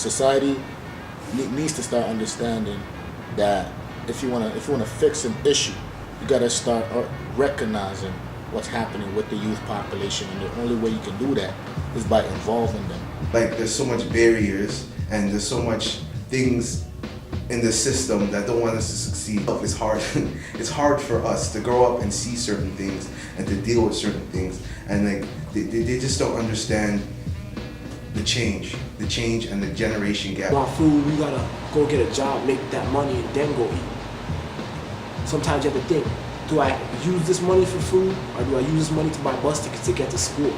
society needs to start understanding that if you wanna fix an issue, you gotta start recognizing what's happening with the youth population, and the only way you can do that is by involving them. Like, there's so much barriers and there's so much things in the system that don't want us to succeed. It's hard. It's hard for us to grow up and see certain things and to deal with certain things, and like they just don't understand the change and the generation gap. Want food, we gotta go get a job, make that money, and then go eat. Sometimes you have to think, do I use this money for food, or do I use this money to buy bus tickets to get to school?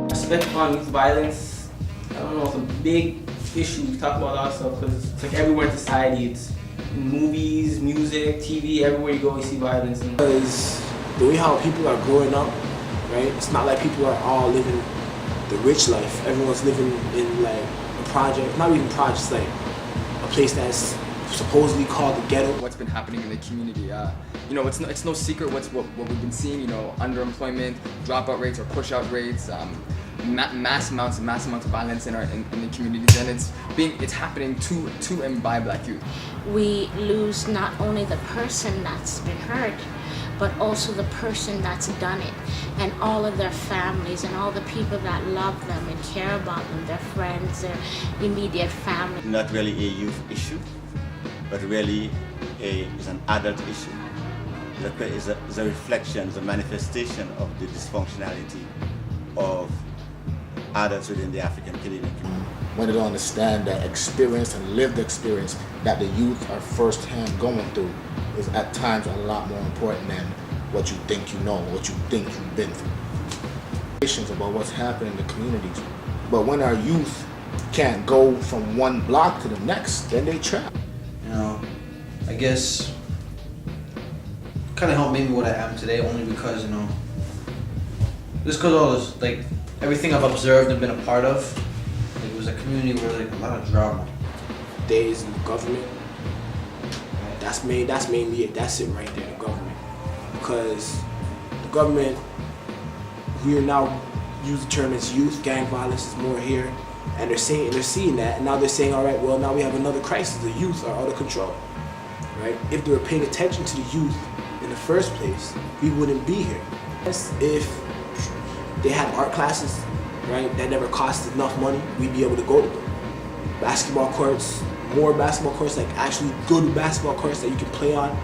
Respect upon youth violence, I don't know, it's a big issue. We talk about a lot of stuff because it's like everywhere in society. It's in movies, music, TV, everywhere you go you see violence. Because the way how people are growing up, right, it's not like people are all living the rich life. Everyone's living in like a project, not even projects, like a place that's supposedly called the ghetto. What's been happening in the community? You know, it's no secret what we've been seeing. You know, underemployment, dropout rates or push-out rates, mass amounts of violence in the communities, and it's happening to and by Black youth. We lose not only the person that's been hurt, but also the person that's done it, and all of their families and all the people that love them and care about them, their friends, their immediate family. Not really a youth issue, but really is an adult issue. It's a reflection, it's a manifestation of the dysfunctionality of adults within the African Canadian community. When they don't understand that experience and lived experience that the youth are firsthand going through is at times a lot more important than what you think you know, what you think you've been through. About what's happening in the communities. But when our youth can't go from one block to the next, then they trap. You know, I guess kind of helped make me what I am today, only because, you know, just because all this, like, everything I've observed and been a part of, like, it was a community where like a lot of drama. Days in government, that's mainly it. That's it right there, the government. Because the government, we are now use the term as youth, gang violence is more here, and they're seeing that, and now they're saying, all right, well, now we have another crisis. The youth are out of control, right? If they were paying attention to the youth in the first place, we wouldn't be here. If they had art classes, right, that never cost enough money, we'd be able to go to them. Basketball courts, more basketball courts, like actually good basketball courts that you can play on.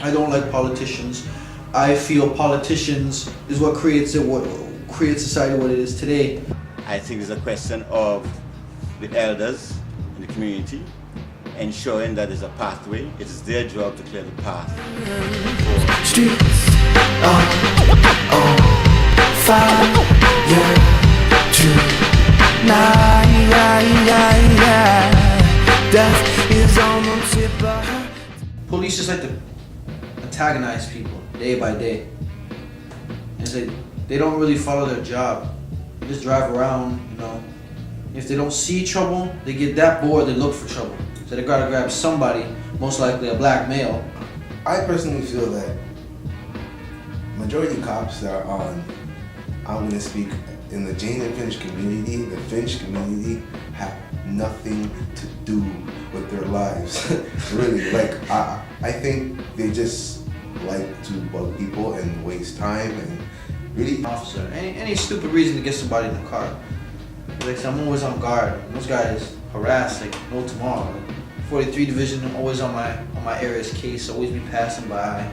I don't like politicians. I feel politicians is what creates society what it is today. I think it's a question of the elders in the community ensuring that there's a pathway. It is their job to clear the path. Streets fire tonight. Death is on the tip of her. Police just like to antagonize people day by day. And it's like they don't really follow their job. They just drive around, you know. If they don't see trouble, they get that bored, they look for trouble. So they gotta grab somebody, most likely a black male. I personally feel that majority of cops that are on, I'm going to speak in the Jane and Finch community, the Finch community have nothing to do with their lives. Really, like I think they just like to bug people and waste time and really. Officer, any stupid reason to get somebody in the car. Like, I'm always on guard. Those guys harass like no tomorrow. 43 Division, I'm always on my area's case, always be passing by,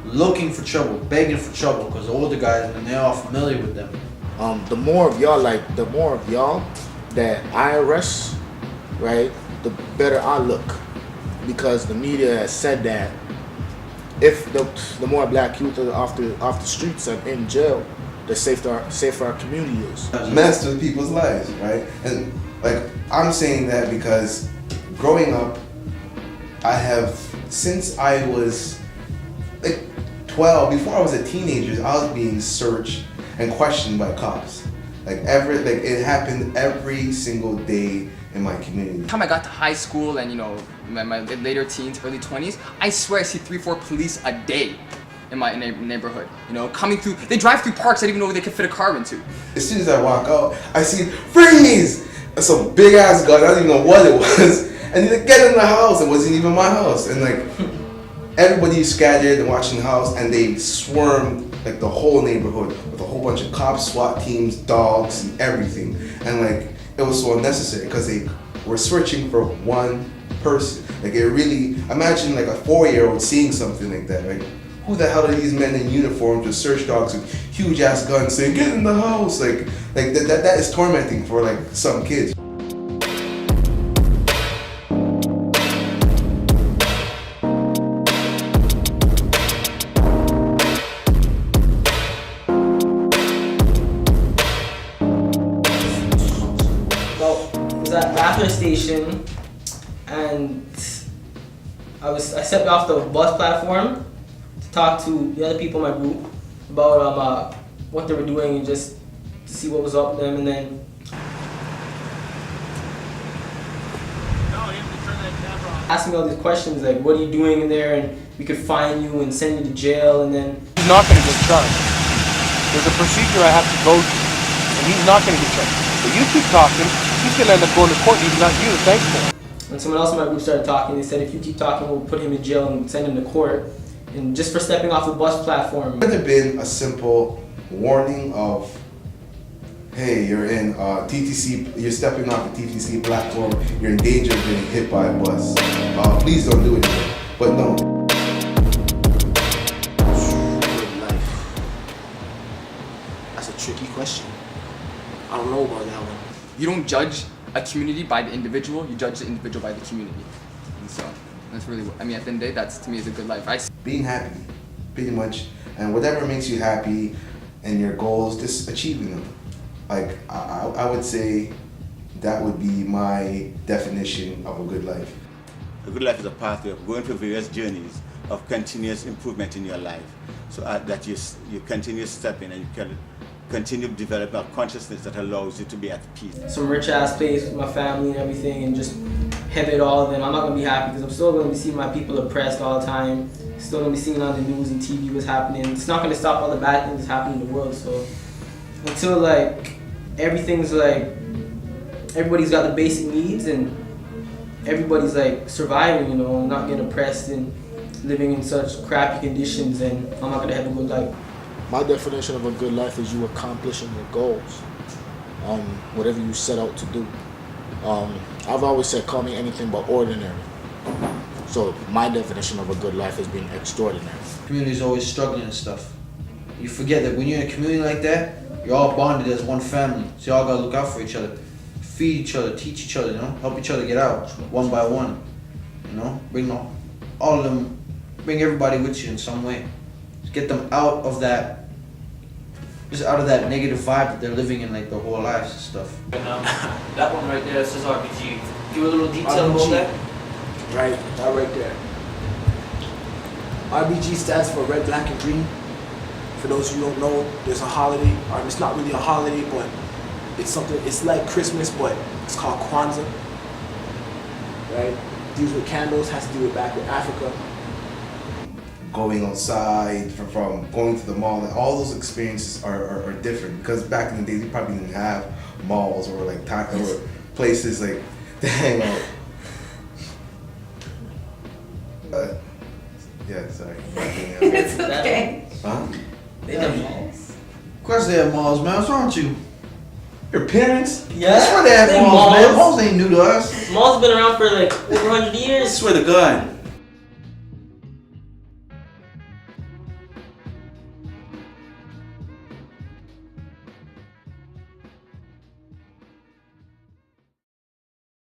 looking for trouble, begging for trouble, because the older guys, and they're all familiar with them. The more of y'all that I arrest, right, the better I look, because the media has said that if the more black youth are off the streets and in jail, the safer our community is. Mess with people's lives, right? And like, I'm saying that because growing up, since I was like 12, before I was a teenager, I was being searched and questioned by cops. It happened every single day in my community. By the time I got to high school and, you know, my later teens, early 20s, I swear I see 3-4 police a day. in my neighborhood. You know, coming through, they drive through parks I didn't even know they could fit a car into. As soon as I walk out, I see freeze! Some big ass gun. I don't even know what it was. And he's like, get in the house. It wasn't even my house. And like everybody scattered and watching the house, and they swarmed like the whole neighborhood with a whole bunch of cops, SWAT teams, dogs, and everything. And like it was so unnecessary because they were searching for one person. Like it really, imagine like a 4-year-old seeing something like that. Like who the hell are these men in uniform with search dogs with huge ass guns saying get in the house? Like that is tormenting for like some kids. At the after station, and I stepped off the bus platform to talk to the other people in my group about what they were doing and just to see what was up with them, and then asking me all these questions like, what are you doing in there, and we could fine you and send you to jail, and then he's not going to get charged. There's a procedure I have to go through, and he's not going to get charged. But you keep talking, he's going to end up going to court, he's not you to thank for. When someone else in my group started talking, they said if you keep talking, we'll put him in jail and send him to court. And just for stepping off the bus platform. Could there been a simple warning of, hey, you're in TTC, you're stepping off the TTC platform, you're in danger of getting hit by a bus. Please don't do it again. But no. Good life. That's a tricky question. I don't know about that one. You don't judge a community by the individual, you judge the individual by the community. And so that's really, I mean, at the end of the day, that's to me is a good life. Being happy, pretty much, and whatever makes you happy and your goals, just achieving them. Like, I would say that would be my definition of a good life. A good life is a pathway of going through various journeys of continuous improvement in your life, so that you continue stepping and you can continue developing a consciousness that allows you to be at peace. Some rich ass place with my family and everything, and just have it all, then I'm not gonna be happy because I'm still gonna be seeing my people oppressed all the time. Still gonna be seeing on the news and TV what's happening. It's not gonna stop all the bad things that's happening in the world. So until like everything's like everybody's got the basic needs and everybody's like surviving, you know, not getting oppressed and living in such crappy conditions, and I'm not gonna have a good life. My definition of a good life is you accomplishing your goals, whatever you set out to do. I've always said, call me anything but ordinary. So my definition of a good life is being extraordinary. Community's always struggling and stuff. You forget that when you're in a community like that, you're all bonded as one family. So y'all gotta look out for each other, feed each other, teach each other, you know, help each other get out one by one. You know, bring all of them, bring everybody with you in some way. Get them out of that, just out of that negative vibe that they're living in like their whole lives and stuff. And that one right there says RPG. Give a little detail about that. Right, that right there. RBG stands for red, black, and green. For those who don't know, there's a holiday, or it's not really a holiday, but it's something, it's like Christmas, but it's called Kwanzaa. Right? Deals with candles, has to do with back with Africa. Going outside, from going to the mall, and all those experiences are different because back in the day, they probably didn't have malls or like or places like to hang out. Yeah, sorry. It's okay. Huh? They have malls. Of course they have malls, man. What's wrong with you? Your parents? Yeah. That's where they have malls, man. Malls ain't new to us. Malls have been around for like over 100 years. I swear to God.